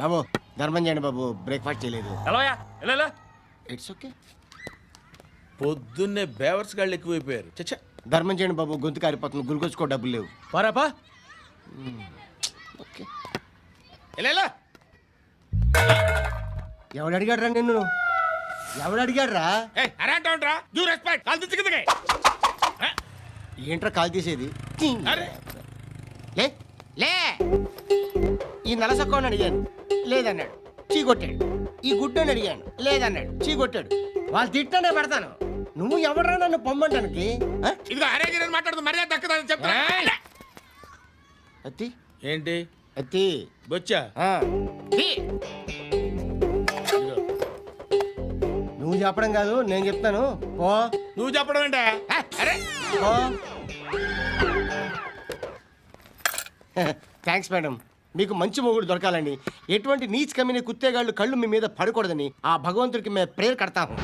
బాబు ధర్మం చేయండి బాబు, బ్రేక్ఫాస్ట్ చేయలేదు. ఎలా ఇట్స్ ఓకే. పొద్దున్నే బేవర్స్ గాళ్ళు ఎక్కువైపోయారు. చచ్చా, ధర్మం చేయండి బాబు, గొంతు కారిపోతుంది, గురికొచ్చుకో డబ్బులు లేవు. పారాపా. ఓకే. ఎలా ఎవడు అడిగాడు రా నిన్ను? ఎవడు అడిగాడు రా? ఏంట్రా కాల్ తీసేది? లే లే. ఈ నలసక్కని అడిగాను, లేదన్నాడు, చీ కొట్టాడు. ఈ గుడ్డని అడిగాను, లేదన్నాడు, చీ కొట్టాడు. వాళ్ళు తిట్టానే పెడతాను. నువ్వు ఎవడరా నన్ను పొమ్మంటానికి? ఇదిగో అరే మాట్లాడుతూ మర్యాద దక్కదని చెప్తా. అత్తి ఏంటి అత్తి బొచ్చా? తీ. నువ్వు చెప్పడం కాదు, నేను చెప్తాను. పో. నువ్వు చెప్పడం ఏంటా? అరే పో. Thanks madam. మీకు మంచి మొగుడు దొరకాలని, ఎటువంటి నీచ్ కమ్మిన కుత్తేగాళ్ళు కళ్ళు మీ మీద పడకూడదని ఆ భగవంతుడికి మేము ప్రేయర్ కడతాము.